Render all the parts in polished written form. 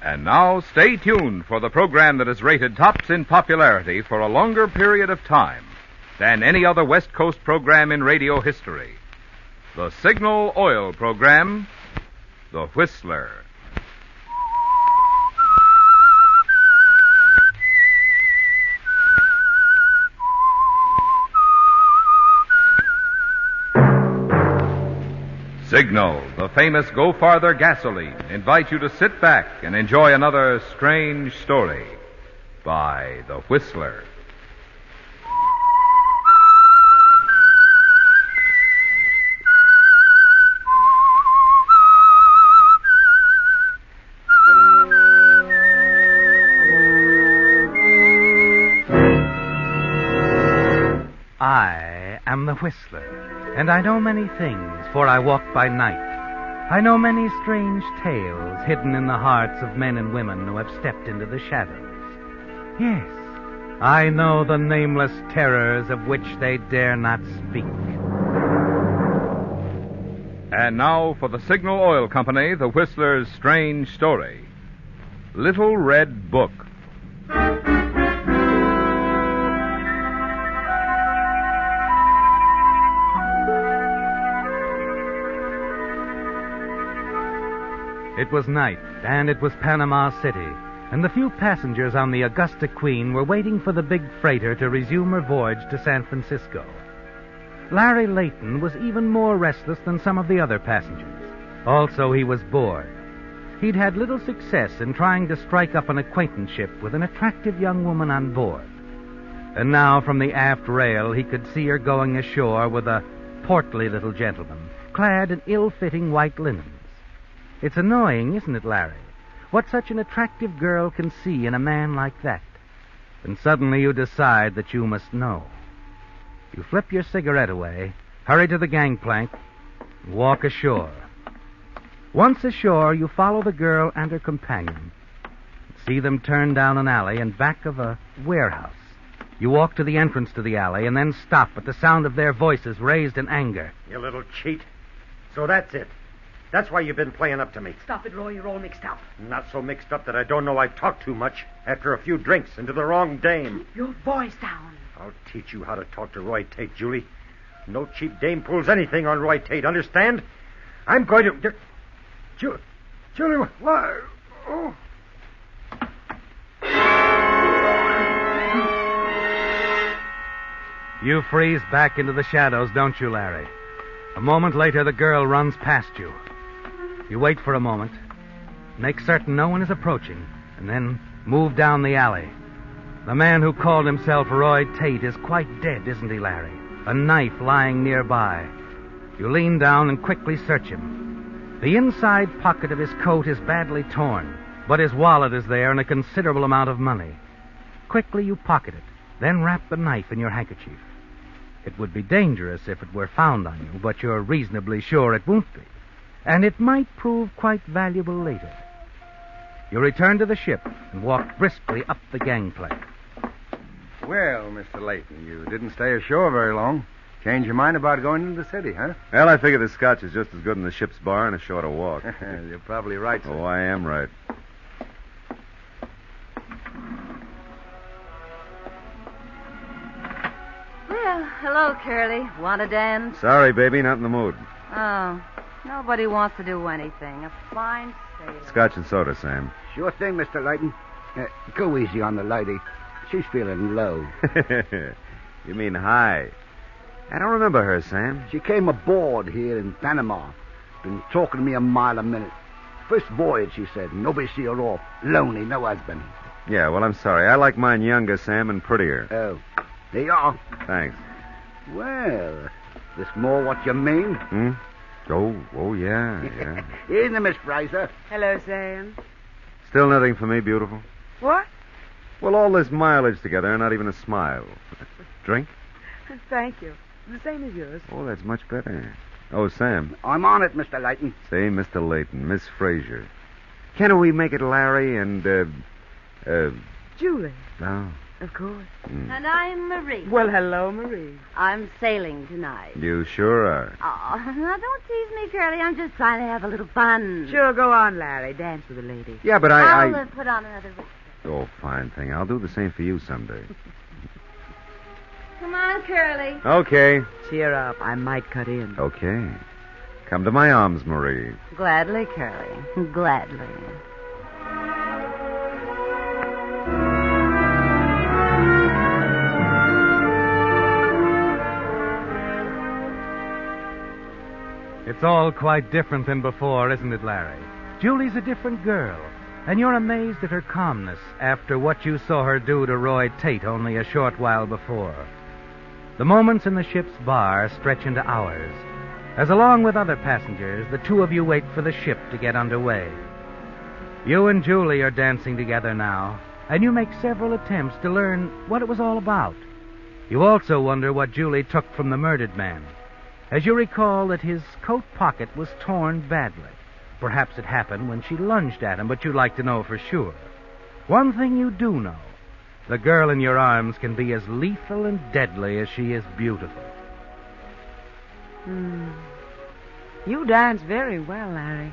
And now, stay tuned for the program that is rated tops in popularity for a longer period of time than any other West Coast program in radio history. The Signal Oil program, The Whistler. Signal, the famous Go Farther gasoline, invite you to sit back and enjoy another strange story by The Whistler. I am the Whistler. And I know many things, for I walk by night. I know many strange tales hidden in the hearts of men and women who have stepped into the shadows. Yes, I know the nameless terrors of which they dare not speak. And now for the Signal Oil Company, the Whistler's strange story. Little Red Book. It was night, and it was Panama City, and the few passengers on the Augusta Queen were waiting for the big freighter to resume her voyage to San Francisco. Larry Layton was even more restless than some of the other passengers. Also, he was bored. He'd had little success in trying to strike up an acquaintanceship with an attractive young woman on board. And now, from the aft rail, he could see her going ashore with a portly little gentleman, clad in ill-fitting white linens. It's annoying, isn't it, Larry? What such an attractive girl can see in a man like that. And suddenly you decide that you must know. You flip your cigarette away, hurry to the gangplank, and walk ashore. Once ashore, you follow the girl and her companion. See them turn down an alley in back of a warehouse. You walk to the entrance to the alley and then stop at the sound of their voices raised in anger. You little cheat. So that's it. That's why you've been playing up to me. Stop it, Roy. You're all mixed up. Not so mixed up that I don't know I've talked too much after a few drinks and to the wrong dame. Keep your voice down. I'll teach you how to talk to Roy Tate, Julie. No cheap dame pulls anything on Roy Tate, understand? I'm going to... Julie, why? Oh. You freeze back into the shadows, don't you, Larry? A moment later, the girl runs past you. You wait for a moment, make certain no one is approaching, and then move down the alley. The man who called himself Roy Tate is quite dead, isn't he, Larry? A knife lying nearby. You lean down and quickly search him. The inside pocket of his coat is badly torn, but his wallet is there and a considerable amount of money. Quickly you pocket it, then wrap the knife in your handkerchief. It would be dangerous if it were found on you, but you're reasonably sure it won't be. And it might prove quite valuable later. You return to the ship and walk briskly up the gangplank. Well, Mr. Layton, you didn't stay ashore very long. Change your mind about going into the city, huh? Well, I figure the scotch is just as good in the ship's bar and a shorter walk. You're probably right, sir. Oh, I am right. Well, hello, Curly. Want to dance? Sorry, baby, not in the mood. Oh, nobody wants to do anything. A fine sailor. Scotch and soda, Sam. Sure thing, Mr. Layton. Go easy on the lady. She's feeling low. You mean high? I don't remember her, Sam. She came aboard here in Panama. Been talking to me a mile a minute. First voyage, she said. Nobody see her off. Lonely, no husband. Yeah, well, I'm sorry. I like mine younger, Sam, and prettier. Oh, there you are. Thanks. Well, this more what you mean? Oh, yeah. Here's the Miss Fraser. Hello, Sam. Still nothing for me, beautiful? What? Well, all this mileage together and not even a smile. Drink? Thank you. The same as yours. Oh, that's much better. Oh, Sam. I'm on it, Mr. Layton. Say, Mr. Layton, Miss Fraser. Can't we make it Larry and, Julie. Oh. Of course. And I'm Marie. Well, hello, Marie. I'm sailing tonight. You sure are. Oh, now don't tease me, Curly. I'm just trying to have a little fun. Sure, go on, Larry. Dance with the lady. Yeah, but I'll put on another wrist. Oh, fine thing. I'll do the same for you someday. Come on, Curly. Okay. Cheer up. I might cut in. Okay. Come to my arms, Marie. Gladly, Curly. Gladly. It's all quite different than before, isn't it, Larry? Julie's a different girl, and you're amazed at her calmness after what you saw her do to Roy Tate only a short while before. The moments in the ship's bar stretch into hours, as along with other passengers, the two of you wait for the ship to get underway. You and Julie are dancing together now, and you make several attempts to learn what it was all about. You also wonder what Julie took from the murdered man, as you recall that his coat pocket was torn badly. Perhaps it happened when she lunged at him, but you'd like to know for sure. One thing you do know, the girl in your arms can be as lethal and deadly as she is beautiful. You dance very well, Larry.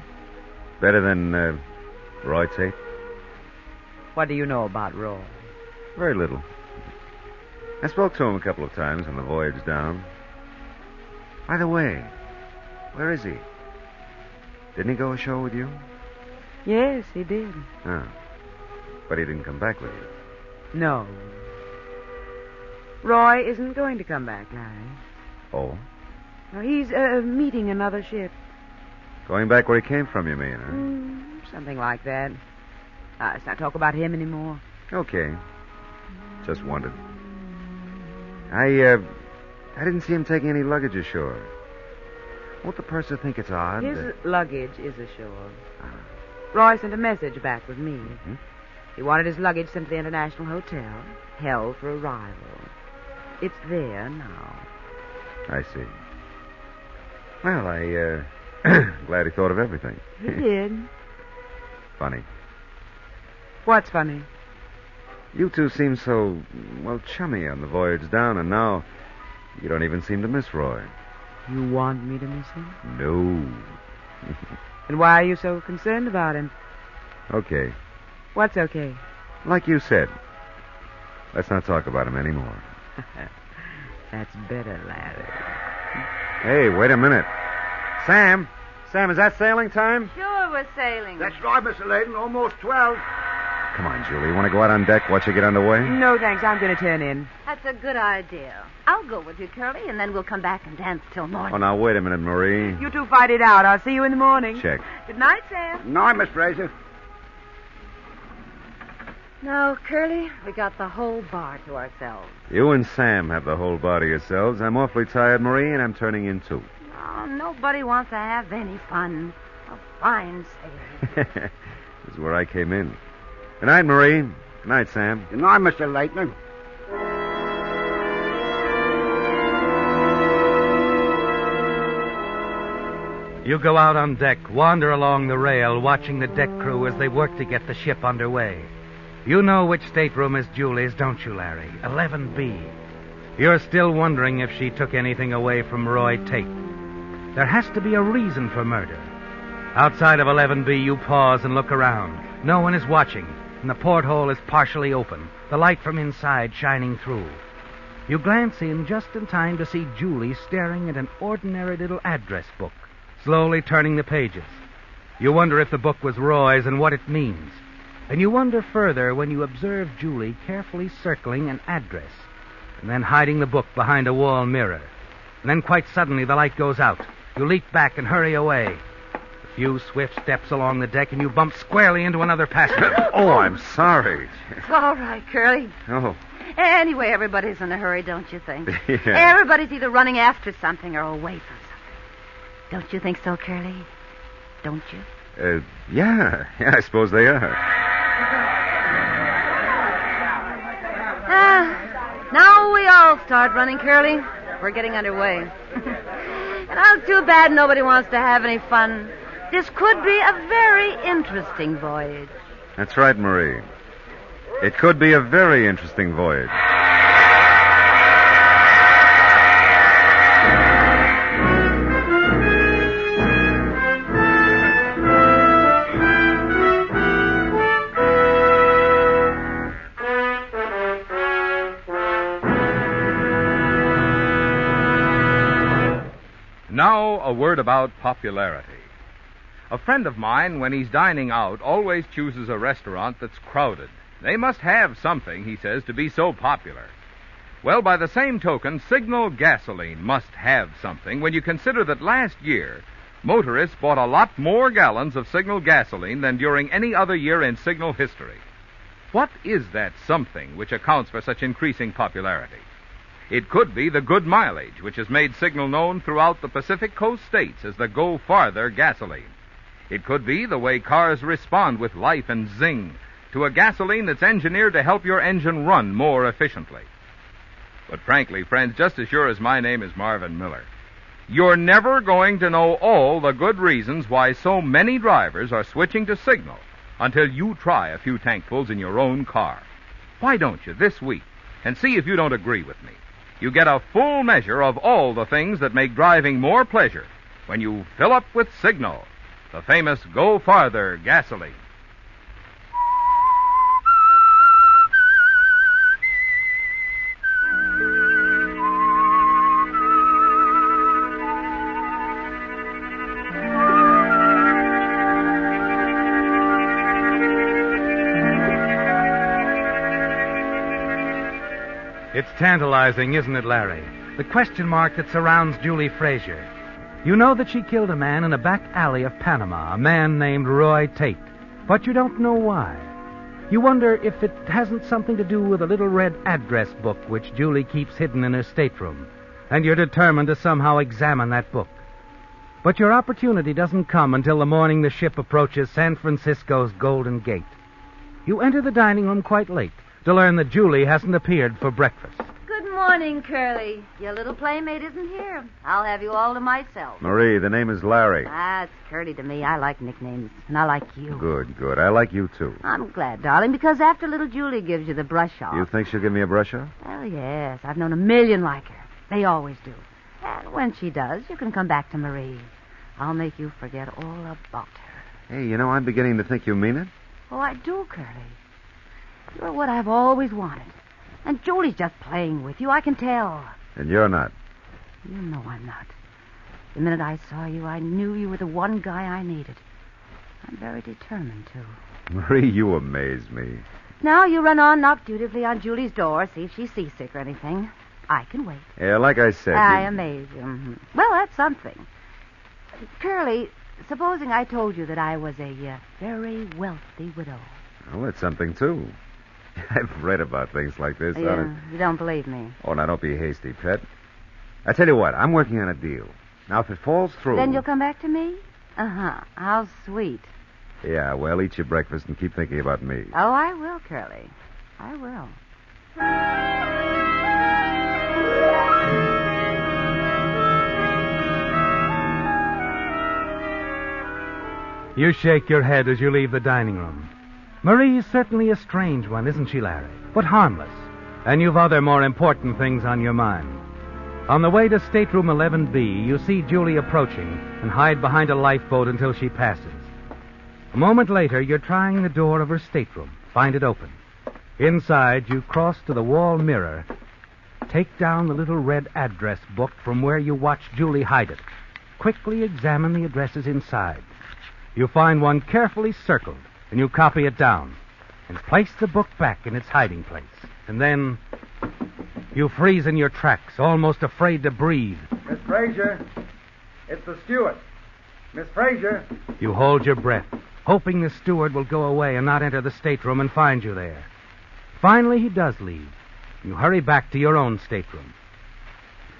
Better than Roy Tate? What do you know about Roy? Very little. I spoke to him a couple of times on the voyage down. By the way, where is he? Didn't he go ashore with you? Yes, he did. Oh. But he didn't come back with you. No. Roy isn't going to come back, Larry. Oh? No, he's meeting another ship. Going back where he came from, you mean, huh? Something like that. Let's not talk about him anymore. Okay. Just wondered. I didn't see him taking any luggage ashore. Won't the purser think it's odd? His luggage is ashore. Roy sent a message back with me. Mm-hmm. He wanted his luggage sent to the International Hotel, held for arrival. It's there now. I see. Well, glad he thought of everything. He did. Funny. What's funny? You two seem so, chummy on the voyage down, and now you don't even seem to miss Roy. You want me to miss him? No. And why are you so concerned about him? Okay. What's okay? Like you said. Let's not talk about him anymore. That's better, Larry. Hey, wait a minute. Sam, is that sailing time? Sure, we're sailing. That's right, Mr. Layton. Almost 12. Come on, Julie. You want to go out on deck, watch you get underway? No, thanks. I'm going to turn in. That's a good idea. I'll go with you, Curly, and then we'll come back and dance till morning. Oh, now, wait a minute, Marie. You two fight it out. I'll see you in the morning. Check. Good night, Sam. No, Miss Fraser. No, Curly, we got the whole bar to ourselves. You and Sam have the whole bar to yourselves. I'm awfully tired, Marie, and I'm turning in, too. Oh, nobody wants to have any fun. A fine sailor. This is where I came in. Good night, Marie. Good night, Sam. Good night, Mr. Layton. You go out on deck, wander along the rail, watching the deck crew as they work to get the ship underway. You know which stateroom is Julie's, don't you, Larry? 11B. You're still wondering if she took anything away from Roy Tate. There has to be a reason for murder. Outside of 11B, you pause and look around. No one is watching, and the porthole is partially open, the light from inside shining through. You glance in just in time to see Julie staring at an ordinary little address book, slowly turning the pages. You wonder if the book was Roy's and what it means. And you wonder further when you observe Julie carefully circling an address and then hiding the book behind a wall mirror. And then quite suddenly the light goes out. You leap back and hurry away. A few swift steps along the deck and you bump squarely into another passenger. Oh, I'm sorry. It's all right, Curly. Oh. Anyway, everybody's in a hurry, don't you think? Yeah. Everybody's either running after something or away from something. Don't you think so, Curly? Don't you? Yeah, I suppose they are. Now we all start running, Curly. We're getting underway. And it's too bad nobody wants to have any fun. This could be a very interesting voyage. That's right, Marie. It could be a very interesting voyage. Now, a word about popularity. A friend of mine, when he's dining out, always chooses a restaurant that's crowded. They must have something, he says, to be so popular. Well, by the same token, Signal gasoline must have something when you consider that last year, motorists bought a lot more gallons of Signal gasoline than during any other year in Signal history. What is that something which accounts for such increasing popularity? It could be the good mileage, which has made Signal known throughout the Pacific Coast states as the Go Farther gasoline. It could be the way cars respond with life and zing to a gasoline that's engineered to help your engine run more efficiently. But frankly, friends, just as sure as my name is Marvin Miller, you're never going to know all the good reasons why so many drivers are switching to Signal until you try a few tankfuls in your own car. Why don't you this week and see if you don't agree with me? You get a full measure of all the things that make driving more pleasure when you fill up with Signal, the famous Go Farther gasoline. It's tantalizing, isn't it, Larry? The question mark that surrounds Julie Frazier. You know that she killed a man in a back alley of Panama, a man named Roy Tate, but you don't know why. You wonder if it hasn't something to do with a little red address book which Julie keeps hidden in her stateroom, and you're determined to somehow examine that book. But your opportunity doesn't come until the morning the ship approaches San Francisco's Golden Gate. You enter the dining room quite late to learn that Julie hasn't appeared for breakfast. Good morning, Curly. Your little playmate isn't here. I'll have you all to myself. Marie, the name is Larry. It's Curly to me. I like nicknames, and I like you. Good. I like you, too. I'm glad, darling, because after little Julie gives you the brush off... You think she'll give me a brush off? Well, yes. I've known a million like her. They always do. And when she does, you can come back to Marie. I'll make you forget all about her. Hey, I'm beginning to think you mean it. Oh, I do, Curly. You're what I've always wanted. And Julie's just playing with you, I can tell. And you're not. You know I'm not. The minute I saw you, I knew you were the one guy I needed. I'm very determined to. Marie, you amaze me. Now you run on, knock dutifully on Julie's door, see if she's seasick or anything. I can wait. Yeah, like I said. I amaze you. Mm-hmm. Well, that's something. Curly, supposing I told you that I was a very wealthy widow. Oh, that's something, too. I've read about things like this. Yeah, you don't believe me. Oh, now don't be hasty, pet. I tell you what, I'm working on a deal. Now, if it falls through... Then you'll come back to me? Uh-huh. How sweet. Yeah, well, eat your breakfast and keep thinking about me. Oh, I will, Curly. I will. You shake your head as you leave the dining room. Marie's certainly a strange one, isn't she, Larry? But harmless. And you've other more important things on your mind. On the way to stateroom 11B, you see Julie approaching and hide behind a lifeboat until she passes. A moment later, you're trying the door of her stateroom. Find it open. Inside, you cross to the wall mirror. Take down the little red address book from where you watched Julie hide it. Quickly examine the addresses inside. You find one carefully circled, and you copy it down and place the book back in its hiding place. And then you freeze in your tracks, almost afraid to breathe. Miss Frazier, it's the steward. Miss Frazier. You hold your breath, hoping the steward will go away and not enter the stateroom and find you there. Finally, he does leave. You hurry back to your own stateroom.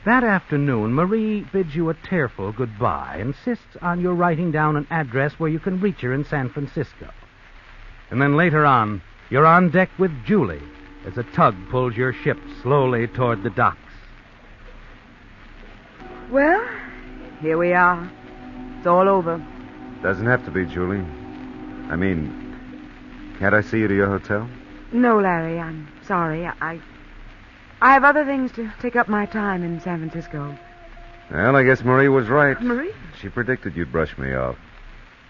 That afternoon, Marie bids you a tearful goodbye, insists on your writing down an address where you can reach her in San Francisco. And then later on, you're on deck with Julie as a tug pulls your ship slowly toward the docks. Well, here we are. It's all over. Doesn't have to be, Julie. I mean, can't I see you to your hotel? No, Larry, I'm sorry. I have other things to take up my time in San Francisco. Well, I guess Marie was right. Marie? She predicted you'd brush me off.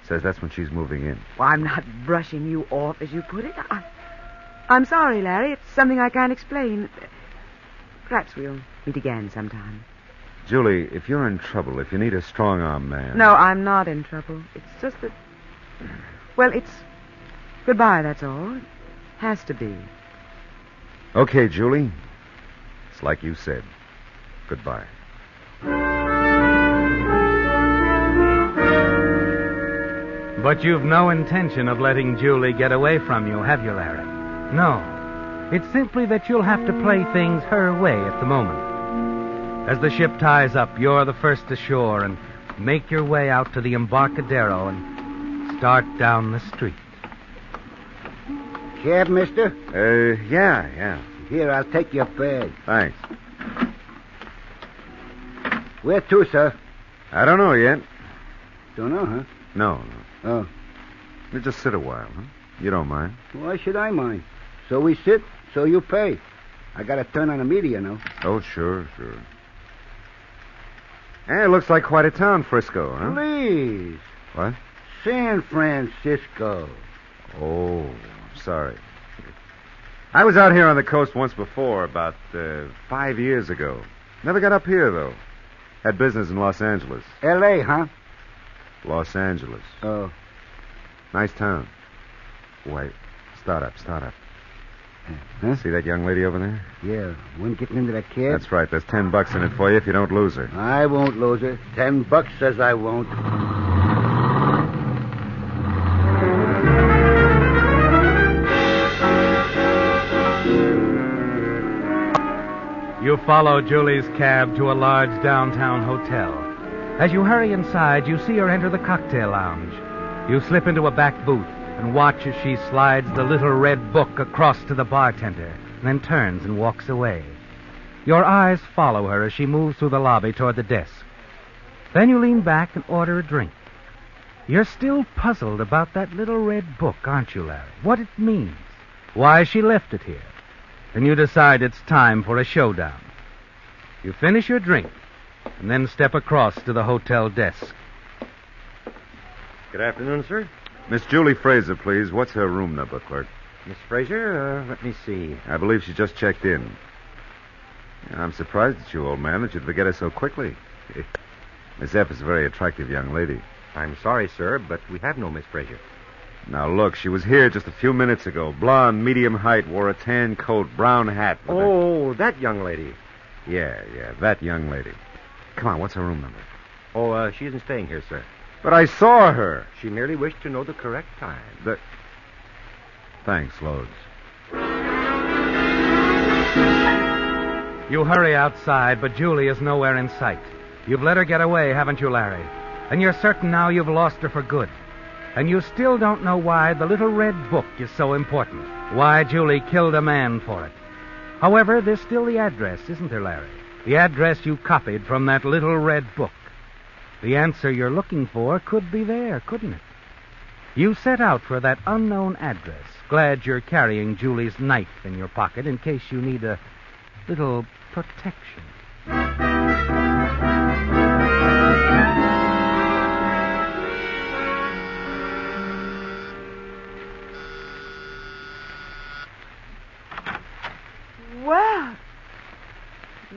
Says that's when she's moving in. Well, I'm not brushing you off, as you put it. I'm sorry, Larry. It's something I can't explain. Perhaps we'll meet again sometime. Julie, if you're in trouble, if you need a strong-arm man... No, I'm not in trouble. It's just that... Well, it's... Goodbye, that's all. It has to be. Okay, Julie. It's like you said. Goodbye. But you've no intention of letting Julie get away from you, have you, Larry? No. It's simply that you'll have to play things her way at the moment. As the ship ties up, you're the first ashore and make your way out to the Embarcadero and start down the street. Cab, mister? Yeah. Here, I'll take your bag. Thanks. Where to, sir? I don't know yet. Don't know, huh? No. Oh. You just sit a while, huh? You don't mind? Why should I mind? So we sit, so you pay. I got to turn on a meter, you know. Oh, sure. It looks like quite a town, Frisco, huh? Please. What? San Francisco. Oh, sorry. I was out here on the coast once before, about 5 years ago. Never got up here, though. Had business in Los Angeles. L.A., huh? Los Angeles. Oh. Nice town. Wait, start up. Huh? See that young lady over there? Yeah, one getting into that cab? That's right. There's $10 in it for you if you don't lose her. I won't lose her. $10 says I won't. You follow Julie's cab to a large downtown hotel. As you hurry inside, you see her enter the cocktail lounge. You slip into a back booth and watch as she slides the little red book across to the bartender, then turns and walks away. Your eyes follow her as she moves through the lobby toward the desk. Then you lean back and order a drink. You're still puzzled about that little red book, aren't you, Larry? What it means, why she left it here. Then you decide it's time for a showdown. You finish your drink and then step across to the hotel desk. Good afternoon, sir. Miss Julie Fraser, please. What's her room number, clerk? Miss Fraser, let me see. I believe she just checked in. I'm surprised at you, old man, that you'd forget her so quickly. Miss F is a very attractive young lady. I'm sorry, sir, but we have no Miss Fraser. Now, look, she was here just a few minutes ago. Blonde, medium height, wore a tan coat, brown hat. That young lady. Yeah, that young lady. Come on, what's her room number? Oh, she isn't staying here, sir. But I saw her. She merely wished to know the correct time. Thanks, loads. You hurry outside, but Julie is nowhere in sight. You've let her get away, haven't you, Larry? And you're certain now you've lost her for good. And you still don't know why the little red book is so important. Why Julie killed a man for it. However, there's still the address, isn't there, Larry? The address you copied from that little red book. The answer you're looking for could be there, couldn't it? You set out for that unknown address, glad you're carrying Julie's knife in your pocket in case you need a little protection.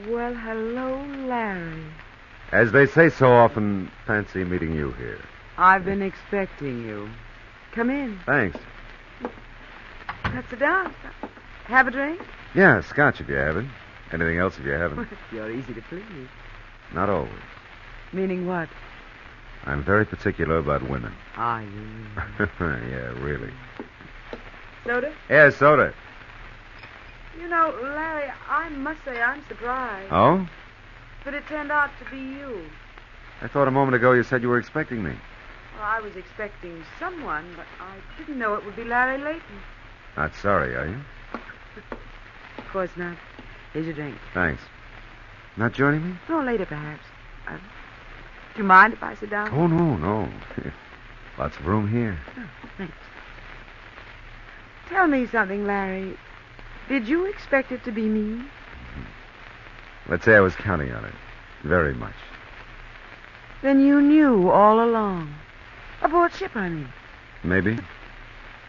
Well, hello, Larry. As they say so often, fancy meeting you here. I've been expecting you. Come in. Thanks. Let's sit down. Have a drink? Yeah, scotch if you have it. Anything else if you haven't. You're easy to please. Not always. Meaning what? I'm very particular about women. Are you? Yeah, really. Soda? Yeah, soda. You know, Larry, I must say I'm surprised. Oh? But it turned out to be you. I thought a moment ago you said you were expecting me. Well, I was expecting someone, but I didn't know it would be Larry Layton. Not sorry, are you? Of course not. Here's your drink. Thanks. Not joining me? No, later, perhaps. Do you mind if I sit down? Oh, no. Lots of room here. Oh, thanks. Tell me something, Larry. Did you expect it to be me? Let's say I was counting on it. Very much. Then you knew all along. Aboard ship, I mean. Maybe.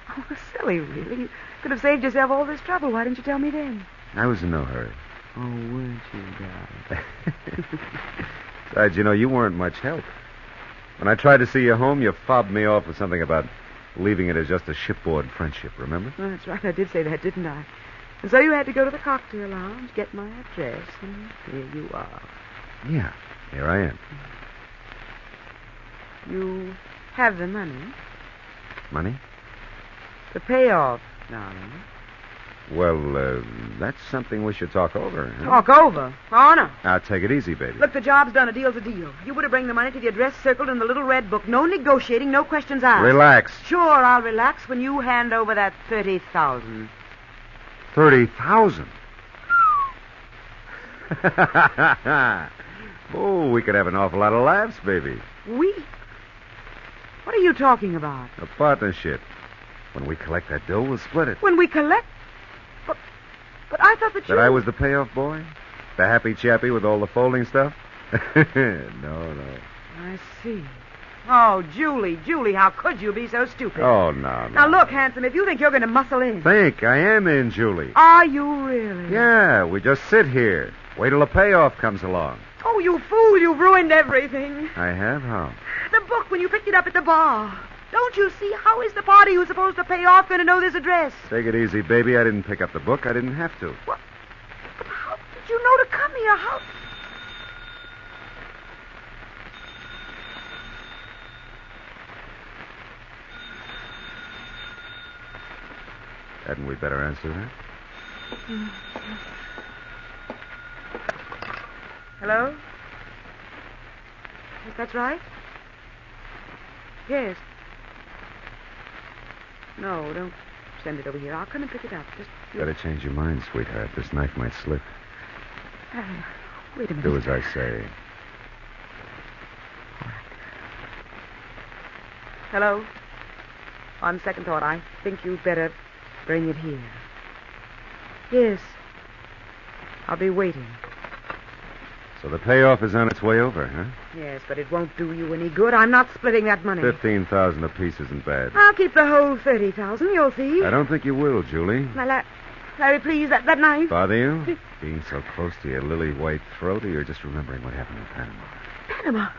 Oh, silly, really. You could have saved yourself all this trouble. Why didn't you tell me then? I was in no hurry. Oh, weren't you, darling? Besides, you weren't much help. When I tried to see you home, you fobbed me off with something about leaving it as just a shipboard friendship, remember? Oh, that's right. I did say that, didn't I? And so you had to go to the cocktail lounge, get my address, and here you are. Yeah, here I am. You have the money. Money? The payoff, darling. Well, that's something we should talk over. Huh? Talk over? Oh, no. Now, take it easy, baby. Look, the job's done. A deal's a deal. You were to bring the money to the address circled in the little red book. No negotiating, no questions asked. Relax. Sure, I'll relax when you hand over that 30,000. 30,000? Oh, we could have an awful lot of laughs, baby. We? What are you talking about? A partnership. When we collect that dough, we'll split it. When we collect? But I thought that you... That I was the payoff boy? The happy chappy with all the folding stuff? No. I see. Oh, Julie, how could you be so stupid? Oh, no. Now, look, handsome, if you think you're going to muscle in... Think, I am in, Julie. Are you really? Yeah, we just sit here. Wait till the payoff comes along. Oh, you fool, you've ruined everything. I have? How? The book when you picked it up at the bar. Don't you see? How is the party who's supposed to pay off going to know this address? Take it easy, baby. I didn't pick up the book. I didn't have to. What? But how did you know to come here? How... Hadn't we better answer that? Hello? Yes, that's right. Yes. No, don't send it over here. I'll come and pick it up. Just... Better change your mind, sweetheart. This knife might slip. Wait a minute. Do as I say. All right. Hello? On second thought, I think you'd better bring it here. Yes. I'll be waiting. So the payoff is on its way over, huh? Yes, but it won't do you any good. I'm not splitting that money. 15,000 apiece isn't bad. I'll keep the whole 30,000, you'll see. I don't think you will, Julie. Now, Larry, please, that knife. Bother you? Being so close to your lily-white throat, or you're just remembering what happened in Panama? Panama?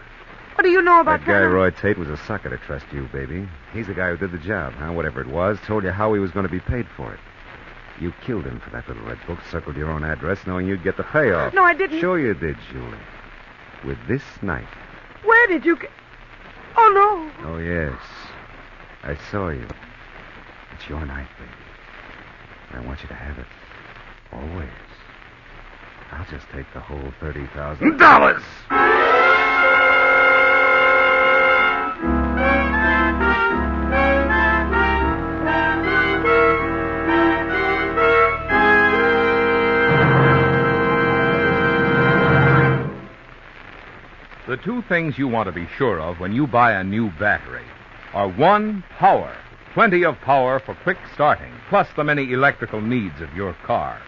What do you know about That guy, Panama? Roy Tate, was a sucker to trust you, baby. He's the guy who did the job, huh? Whatever it was, told you how he was going to be paid for it. You killed him for that little red book, circled your own address, knowing you'd get the payoff. No, I didn't. Sure you did, Julie. With this knife. Where did you get... Oh, no. Oh, yes. I saw you. It's your knife, baby. I want you to have it. Always. I'll just take the whole $30,000. The two things you want to be sure of when you buy a new battery are, one, power. Plenty of power for quick starting, plus the many electrical needs of your car.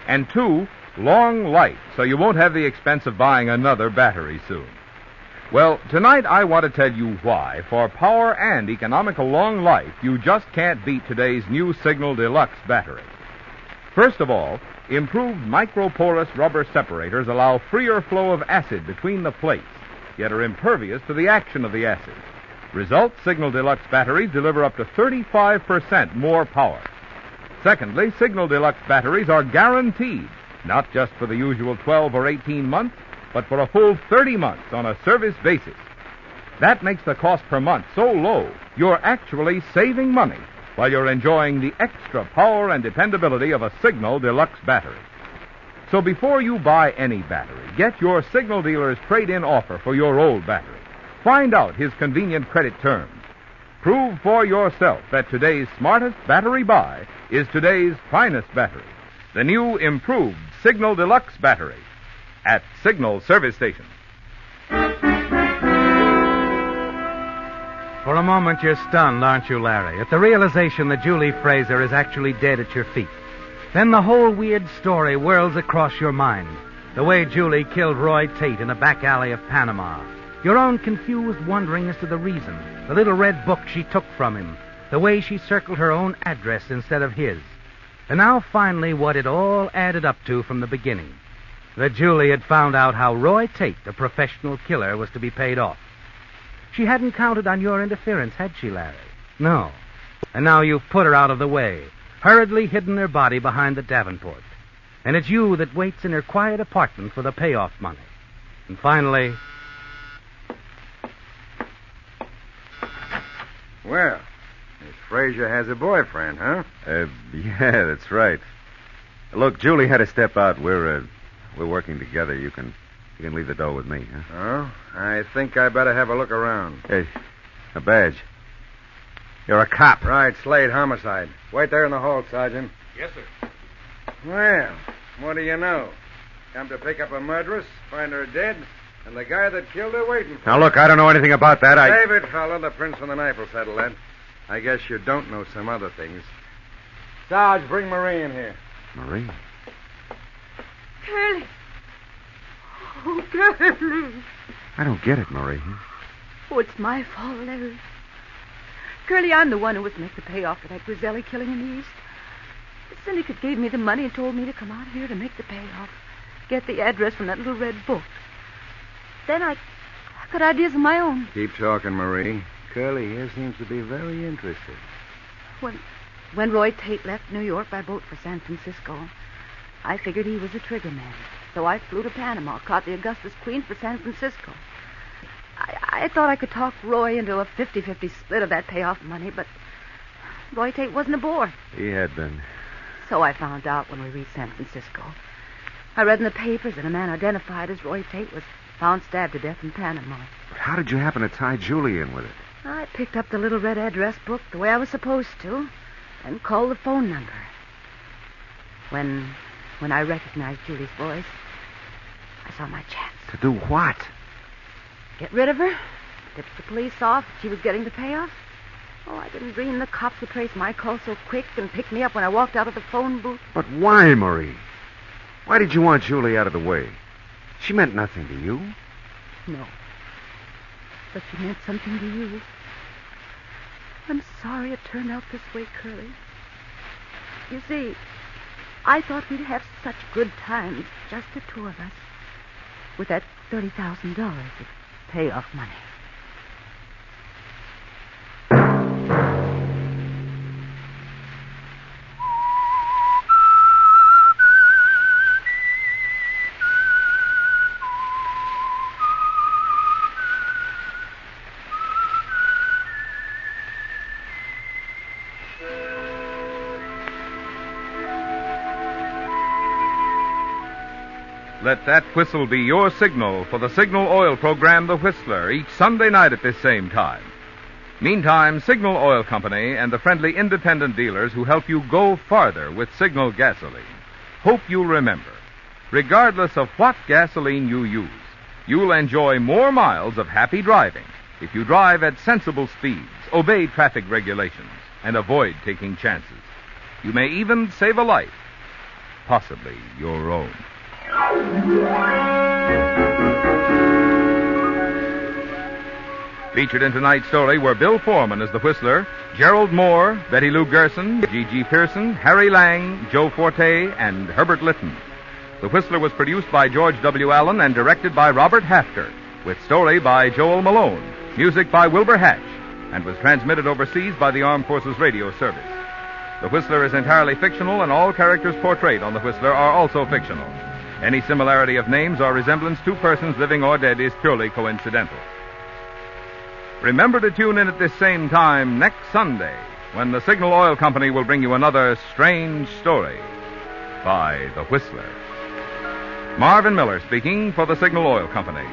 And two, long life, so you won't have the expense of buying another battery soon. Well, tonight I want to tell you why, for power and economical long life, you just can't beat today's new Signal Deluxe battery. First of all, improved microporous rubber separators allow freer flow of acid between the plates, yet are impervious to the action of the acid. Result, Signal Deluxe batteries deliver up to 35% more power. Secondly, Signal Deluxe batteries are guaranteed, not just for the usual 12 or 18 months, but for a full 30 months on a service basis. That makes the cost per month so low, you're actually saving money while you're enjoying the extra power and dependability of a Signal Deluxe battery. So before you buy any battery, get your Signal dealer's trade-in offer for your old battery. Find out his convenient credit terms. Prove for yourself that today's smartest battery buy is today's finest battery. The new improved Signal Deluxe battery at Signal service stations. For a moment, you're stunned, aren't you, Larry, at the realization that Julie Fraser is actually dead at your feet. Then the whole weird story whirls across your mind. The way Julie killed Roy Tate in a back alley of Panama. Your own confused wondering as to the reason. The little red book she took from him. The way she circled her own address instead of his. And now, finally, what it all added up to from the beginning. That Julie had found out how Roy Tate, the professional killer, was to be paid off. She hadn't counted on your interference, had she, Larry? No. And now you've put her out of the way, hurriedly hidden her body behind the Davenport. And it's you that waits in her quiet apartment for the payoff money. And finally... Well, Miss Fraser has a boyfriend, huh? Yeah, that's right. Look, Julie had to step out. We're working together. You can leave the door with me, huh? Oh, I think I better have a look around. Hey, a badge. You're a cop. Right, Slade homicide. Wait there in the hall, Sergeant. Yes, sir. Well, what do you know? Come to pick up a murderess, find her dead, and the guy that killed her waiting for her. Now, look, I don't know anything about that. Save it, fella. The prince on the knife will settle that. I guess you don't know some other things. Sarge, bring Marie in here. Marie? Curly. Oh, Curly. I don't get it, Marie. Oh, it's my fault, Larry. Curly, I'm the one who was to make the payoff for that Griselli killing in the East. The syndicate gave me the money and told me to come out here to make the payoff. Get the address from that little red book. Then I got ideas of my own. Keep talking, Marie. Curly here seems to be very interested. When Roy Tate left New York by boat for San Francisco, I figured he was a trigger man. So I flew to Panama, caught the Augustus Queen for San Francisco. I thought I could talk Roy into a 50-50 split of that payoff money, but Roy Tate wasn't aboard. He had been. So I found out when we reached San Francisco. I read in the papers that a man identified as Roy Tate was found stabbed to death in Panama. But how did you happen to tie Julie in with it? I picked up the little red address book the way I was supposed to and called the phone number. When I recognized Julie's voice, I saw my chance. To do what? Get rid of her? Tip the police off that she was getting the payoff? Oh, I didn't dream the cops would trace my call so quick and pick me up when I walked out of the phone booth. But why, Marie? Why did you want Julie out of the way? She meant nothing to you. No. But she meant something to you. I'm sorry it turned out this way, Curly. You see, I thought we'd have such good times, just the two of us, with that $30,000 of payoff money. Let that whistle be your signal for the Signal Oil program, The Whistler, each Sunday night at this same time. Meantime, Signal Oil Company and the friendly independent dealers who help you go farther with Signal gasoline hope you'll remember, regardless of what gasoline you use, you'll enjoy more miles of happy driving if you drive at sensible speeds, obey traffic regulations, and avoid taking chances. You may even save a life, possibly your own. Featured in tonight's story were Bill Forman as the Whistler, Gerald Moore, Betty Lou Gerson, G.G. Pearson, Harry Lang, Joe Forte, and Herbert Litton. The Whistler was produced by George W. Allen and directed by Robert Hafter, with story by Joel Malone, music by Wilbur Hatch, and was transmitted overseas by the Armed Forces Radio Service. The Whistler is entirely fictional, and all characters portrayed on The Whistler are also fictional. Any similarity of names or resemblance to persons living or dead is purely coincidental. Remember to tune in at this same time next Sunday when the Signal Oil Company will bring you another strange story by The Whistler. Marvin Miller speaking for the Signal Oil Company.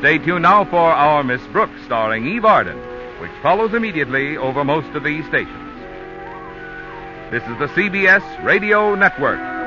Stay tuned now for our Miss Brooks starring Eve Arden, which follows immediately over most of these stations. This is the CBS Radio Network.